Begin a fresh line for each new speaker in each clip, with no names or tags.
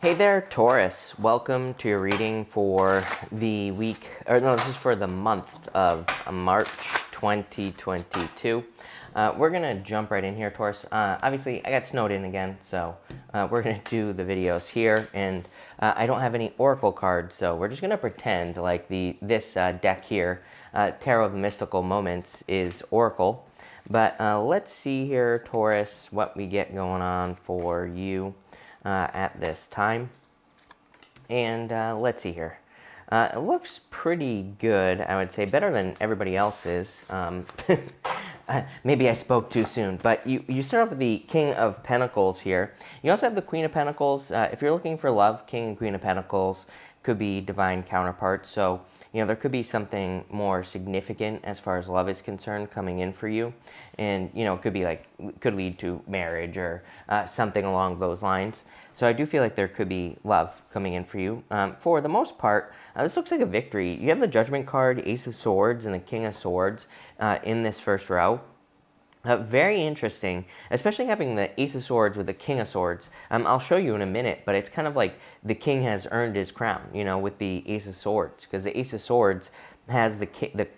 Hey there, Taurus. Welcome to your reading for the week, or no, this is for the month of March 2022. We're going to jump right in here, Taurus. Obviously, I got snowed in again, so we're going to do the videos here, and I don't have any oracle cards, so we're just going to pretend like this deck here, Tarot of the Mystical Moments, is oracle. But let's see here, Taurus, what we get going on for you at this time. And let's see here. It looks pretty good, I would say, better than everybody else's. Maybe I spoke too soon, but you start off with the King of Pentacles here. You also have the Queen of Pentacles. If you're looking for love, King and Queen of Pentacles could be divine counterparts. So, you know, there could be something more significant as far as love is concerned coming in for you. And, you know, it could be like, could lead to marriage or something along those lines. So I do feel like there could be love coming in for you. For the most part, this looks like a victory. You have the Judgment card, Ace of Swords, and the King of Swords in this first row. Very interesting, especially having the Ace of Swords with the King of Swords. I'll show you in a minute, but it's kind of like the king has earned his crown, you know, with the Ace of Swords, because the Ace of Swords has the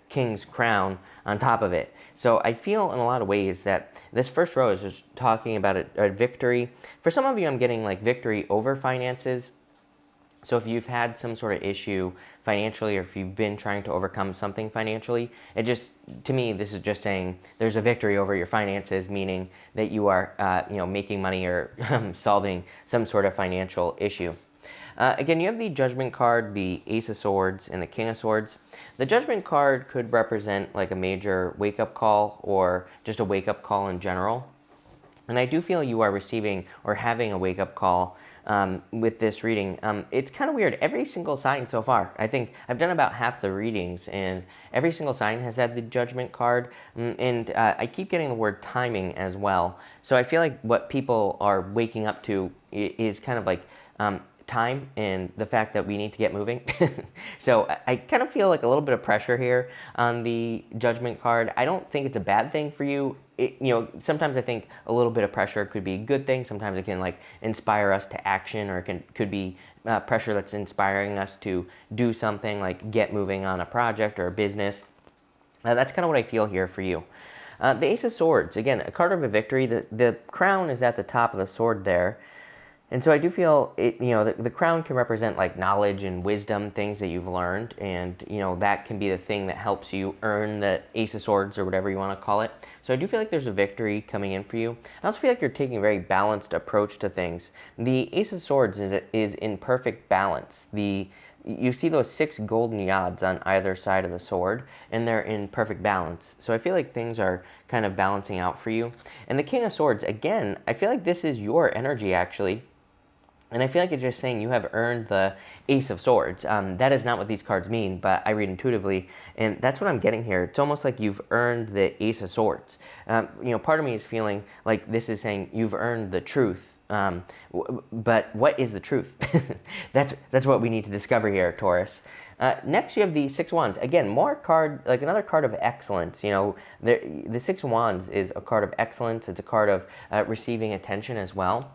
king's crown on top of it. So I feel in a lot of ways that this first row is just talking about a victory. For some of you, I'm getting like victory over finances. So if you've had some sort of issue financially, or if you've been trying to overcome something financially, it just, to me, this is just saying there's a victory over your finances, meaning that you are, you know, making money or solving some sort of financial issue. Again, you have the Judgment card, the Ace of Swords, and the King of Swords. The Judgment card could represent like a major wake-up call or just a wake-up call in general. And I do feel you are receiving or having a wake-up call with this reading. It's kind of weird. Every single sign so far, I think I've done about half the readings, and every single sign has had the Judgment card. And I keep getting the word timing as well. So I feel like what people are waking up to is kind of like time and the fact that we need to get moving. So I kind of feel like a little bit of pressure here on the Judgment card. I don't think it's a bad thing for you. You know, sometimes I think a little bit of pressure could be a good thing. Sometimes it can like inspire us to action, or it could be pressure that's inspiring us to do something, like get moving on a project or a business. That's kind of what I feel here for you. The Ace of Swords, again, a card of a victory. The crown is at the top of the sword there. And so I do feel it, you know, the crown can represent like knowledge and wisdom, things that you've learned. And, you know, that can be the thing that helps you earn the Ace of Swords or whatever you want to call it. So I do feel like there's a victory coming in for you. I also feel like you're taking a very balanced approach to things. The Ace of Swords is in perfect balance. You see those 6 golden yods on either side of the sword, and they're in perfect balance. So I feel like things are kind of balancing out for you. And the King of Swords, again, I feel like this is your energy actually. And I feel like it's just saying you have earned the Ace of Swords. That is not what these cards mean, but I read intuitively, and that's what I'm getting here. It's almost like you've earned the Ace of Swords. You know, part of me is feeling like this is saying you've earned the truth. But what is the truth? That's what we need to discover here, Taurus. Next, you have the 6 Wands. Again, like another card of excellence. You know, the 6 Wands is a card of excellence. It's a card of receiving attention as well.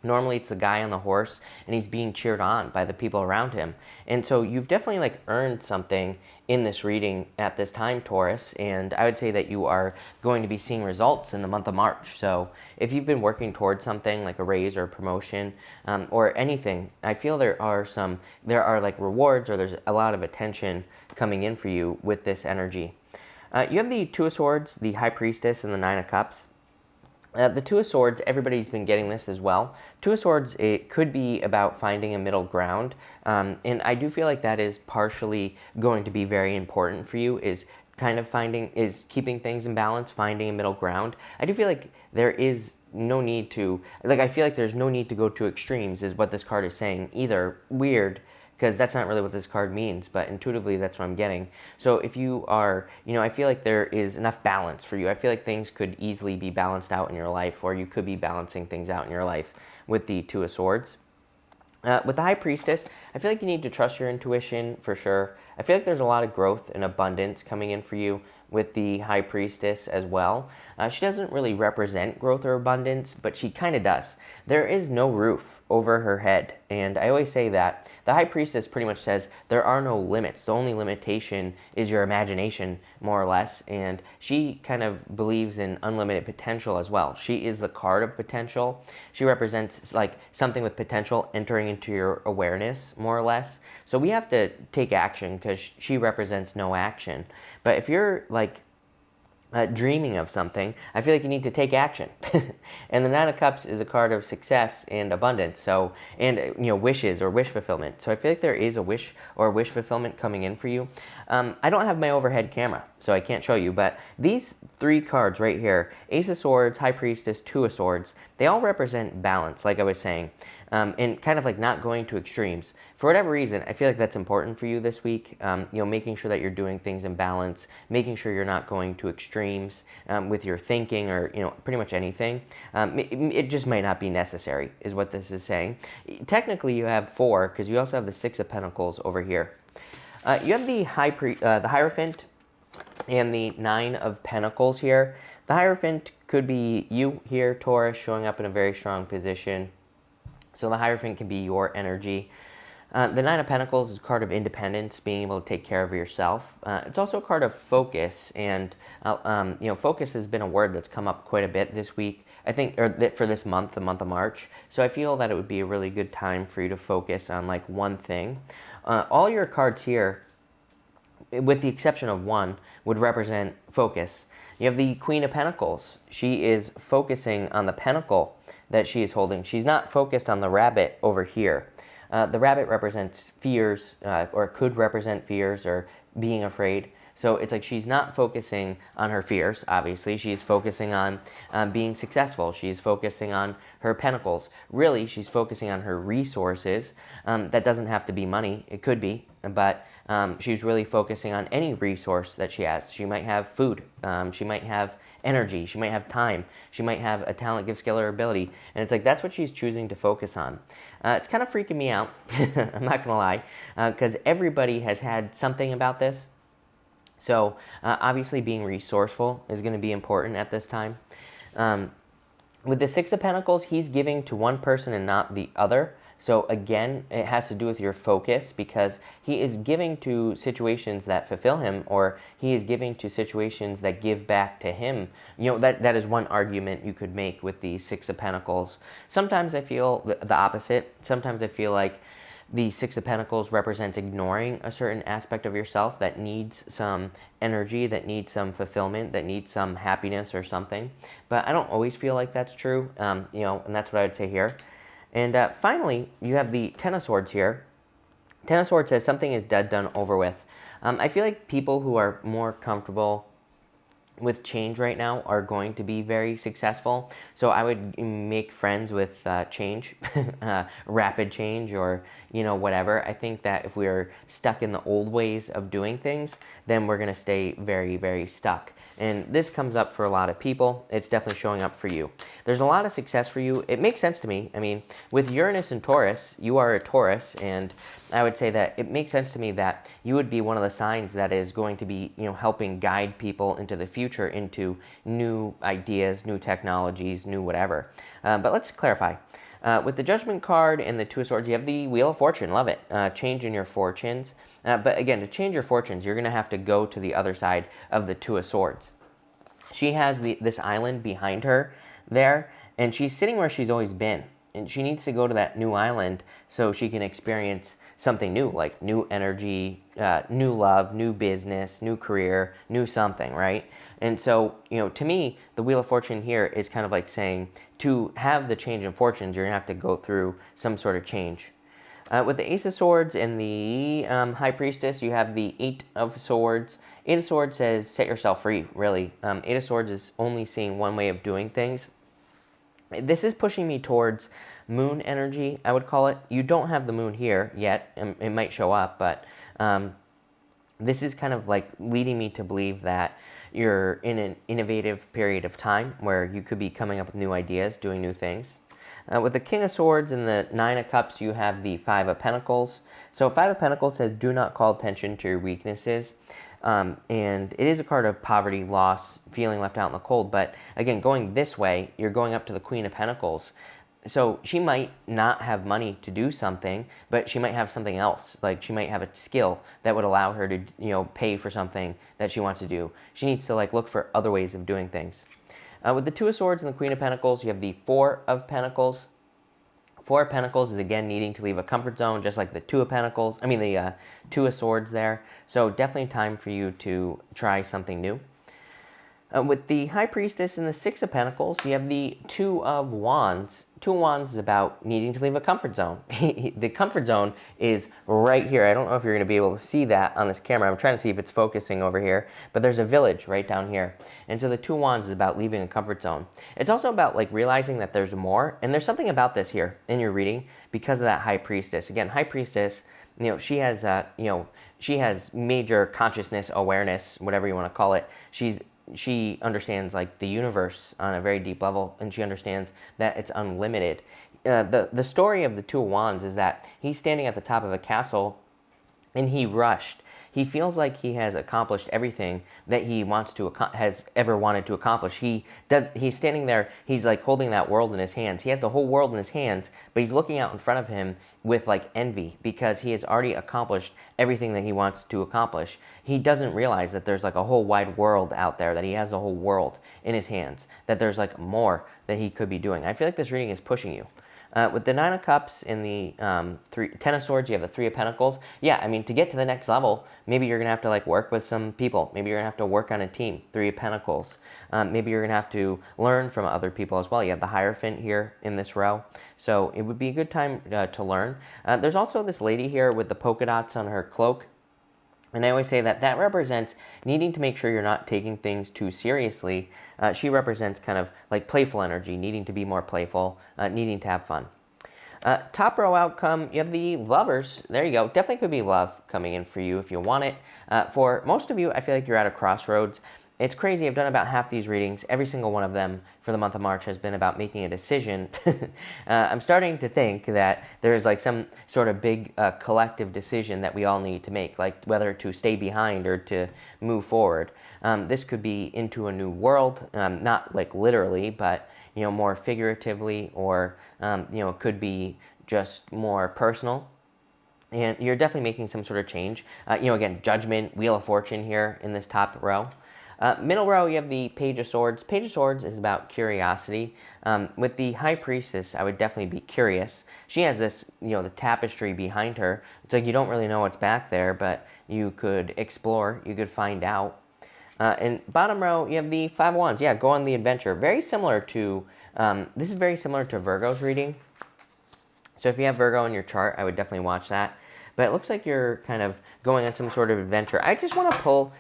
Normally it's the guy on the horse, and he's being cheered on by the people around him. And so you've definitely like earned something in this reading at this time, Taurus. And I would say that you are going to be seeing results in the month of March. So if you've been working towards something like a raise or a promotion or anything, I feel there are like rewards, or there's a lot of attention coming in for you with this energy. You have the 2 of Swords, the High Priestess, and the 9 of Cups. The 2 of Swords, everybody's been getting this as well. 2 of Swords, it could be about finding a middle ground. And I do feel like that is partially going to be very important for you, is keeping things in balance, finding a middle ground. I do feel like there is no need to, I feel like there's no need to go to extremes is what this card is saying. Either weird, because that's not really what this card means, but intuitively that's what I'm getting. So if you are, you know, I feel like there is enough balance for you. I feel like things could easily be balanced out in your life, or you could be balancing things out in your life with the 2 of Swords. With the High Priestess, I feel like you need to trust your intuition for sure. I feel like there's a lot of growth and abundance coming in for you. with the High Priestess as well. She doesn't really represent growth or abundance, but she kind of does. There is no roof over her head, and I always say that. The High Priestess pretty much says there are no limits. The only limitation is your imagination, more or less, and she kind of believes in unlimited potential as well. She is the card of potential. She represents like something with potential entering into your awareness, more or less. So we have to take action because she represents no action. But if you're like dreaming of something, I feel like you need to take action. And the Nine of Cups is a card of success and abundance, so, and wishes or wish fulfillment. So I feel like there is a wish or wish fulfillment coming in for you. I don't have my overhead camera, so I can't show you, but these three cards right here, Ace of Swords, High Priestess, Two of Swords, they all represent balance, like I was saying, and kind of like not going to extremes. For whatever reason, I feel like that's important for you this week, making sure that you're doing things in balance, making sure you're not going to extremes with your thinking or, pretty much anything. It just might not be necessary, is what this is saying. Technically, you have four, because you also have the Six of Pentacles over here. You have the Hierophant and the Nine of Pentacles here. The Hierophant could be you here, Taurus, showing up in a very strong position. So the Hierophant can be your energy. The Nine of Pentacles is a card of independence, being able to take care of yourself. It's also a card of focus, and focus has been a word that's come up quite a bit this week, I think, or for this month, the month of March. So I feel that it would be a really good time for you to focus on like one thing. All your cards here, with the exception of one, would represent focus. You have the Queen of Pentacles. She is focusing on the pentacle that she is holding. She's not focused on the rabbit over here. The rabbit represents fears, or could represent fears or being afraid. So it's like she's not focusing on her fears, obviously. She's focusing on being successful. She's focusing on her pentacles. Really, she's focusing on her resources. That doesn't have to be money. It could be, but she's really focusing on any resource that she has. She might have food. She might have energy. She might have time. She might have a talent, gift, skill, or ability. And it's like that's what she's choosing to focus on. It's kind of freaking me out. I'm not going to lie, because everybody has had something about this. So obviously being resourceful is going to be important at this time. With the Six of Pentacles, he's giving to one person and not the other. So again, it has to do with your focus, because he is giving to situations that fulfill him, or he is giving to situations that give back to him. That is one argument you could make with the Six of Pentacles. Sometimes I feel the opposite. Sometimes I feel like the Six of Pentacles represents ignoring a certain aspect of yourself that needs some energy, that needs some fulfillment, that needs some happiness or something. But I don't always feel like that's true, and that's what I would say here. And finally, you have the Ten of Swords here. Ten of Swords says something is dead, done, over with. I feel like people who are more comfortable with change right now are going to be very successful. So I would make friends with change, rapid change, or whatever. I think that if we're stuck in the old ways of doing things, then we're going to stay very, very stuck. And this comes up for a lot of people. It's definitely showing up for you. There's a lot of success for you. It makes sense to me. I mean, with Uranus and Taurus, you are a Taurus, and I would say that it makes sense to me that you would be one of the signs that is going to be, helping guide people into the future, into new ideas, new technologies, new whatever. But let's clarify. With the Judgment card and the Two of Swords, you have the Wheel of Fortune. Love it. Change in your fortunes. But again, to change your fortunes, you're going to have to go to the other side of the Two of Swords. She has this island behind her there, and she's sitting where she's always been. And she needs to go to that new island so she can experience something new, like new energy, new love, new business, new career, new something, right? And so, to me, the Wheel of Fortune here is kind of like saying, to have the change in fortunes, you're going to have to go through some sort of change. With the Ace of Swords and the High Priestess, you have the Eight of Swords. Eight of Swords says, set yourself free, really. Eight of Swords is only seeing one way of doing things. This is pushing me towards moon energy, I would call it. You don't have the moon here yet. It might show up, but this is kind of like leading me to believe that you're in an innovative period of time where you could be coming up with new ideas, doing new things. With the King of Swords and the Nine of Cups, you have the Five of Pentacles. So Five of Pentacles says, do not call attention to your weaknesses. And it is a card of poverty, loss, feeling left out in the cold. But again, going this way, you're going up to the Queen of Pentacles. So she might not have money to do something, but she might have something else. Like she might have a skill that would allow her to, pay for something that she wants to do. She needs to look for other ways of doing things. With the Two of Swords and the Queen of Pentacles, you have the Four of Pentacles. Four of Pentacles is again needing to leave a comfort zone, just like the Two of Pentacles. The Two of Swords there. So definitely time for you to try something new. With the High Priestess and the Six of Pentacles, you have the Two of Wands. Two of Wands is about needing to leave a comfort zone. The comfort zone is right here. I don't know if you're going to be able to see that on this camera. I'm trying to see if it's focusing over here. But there's a village right down here. And so the Two of Wands is about leaving a comfort zone. It's also about realizing that there's more. And there's something about this here in your reading because of that High Priestess. Again, High Priestess, she has, she has major consciousness, awareness, whatever you want to call it. She understands the universe on a very deep level, and she understands that it's unlimited. The story of the Two of Wands is that he's standing at the top of a castle and he rushed. He feels like he has accomplished everything that he has ever wanted to accomplish. He's standing there, he's holding that world in his hands. He has the whole world in his hands, but he's looking out in front of him with envy because he has already accomplished everything that he wants to accomplish. He doesn't realize that there's a whole wide world out there, that he has the whole world in his hands, that there's more that he could be doing. I feel like this reading is pushing you. With the Nine of Cups and the Ten of Swords, you have the Three of Pentacles. Yeah, to get to the next level, maybe you're going to have to work with some people. Maybe you're going to have to work on a team. Three of Pentacles. Maybe you're going to have to learn from other people as well. You have the Hierophant here in this row. So it would be a good time to learn. There's also this lady here with the polka dots on her cloak. And I always say that represents needing to make sure you're not taking things too seriously. She represents kind of playful energy, needing to be more playful, needing to have fun. Top row outcome, you have the Lovers. There you go. Definitely could be love coming in for you if you want it. For most of you, I feel like you're at a crossroads. It's crazy. I've done about half these readings. Every single one of them for the month of March has been about making a decision. I'm starting to think that there is some sort of big collective decision that we all need to make, whether to stay behind or to move forward. This could be into a new world, not literally, but more figuratively, or it could be just more personal. And you're definitely making some sort of change. Again, Judgment, Wheel of Fortune here in this top row. Middle row, you have the Page of Swords. Page of Swords is about curiosity. With the High Priestess, I would definitely be curious. She has this, the tapestry behind her. It's you don't really know what's back there, but you could explore, you could find out. And bottom row, you have the Five of Wands. Yeah, go on the adventure. Very similar to, this is very similar to Virgo's reading. So if you have Virgo in your chart, I would definitely watch that. But it looks like you're kind of going on some sort of adventure. I just want to pull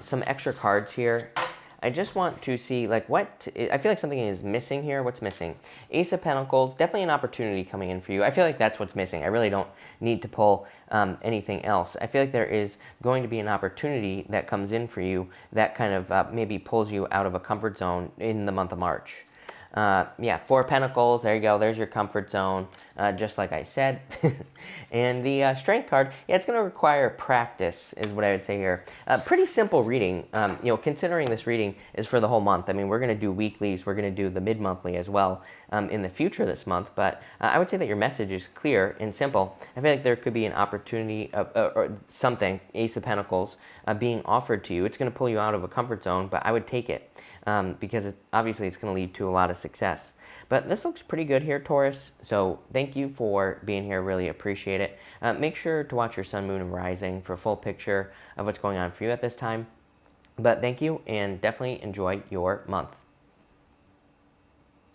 some extra cards here. I just want to see I feel like something is missing here. What's missing? Ace of Pentacles, definitely an opportunity coming in for you. I feel like that's what's missing. I really don't need to pull anything else. I feel like there is going to be an opportunity that comes in for you that kind of maybe pulls you out of a comfort zone in the month of March. Yeah, Four of Pentacles, there you go, there's your comfort zone, just like I said. And the Strength card, yeah, it's going to require practice, is what I would say here. Pretty simple reading, considering this reading is for the whole month. We're going to do weeklies, we're going to do the mid-monthly as well in the future this month, but I would say that your message is clear and simple. I feel like there could be an opportunity or something, Ace of Pentacles, being offered to you. It's going to pull you out of a comfort zone, but I would take it. Because obviously it's going to lead to a lot of success. But this looks pretty good here, Taurus. So thank you for being here. Really appreciate it. Make sure to watch your sun, moon, and rising for a full picture of what's going on for you at this time. But thank you, and definitely enjoy your month.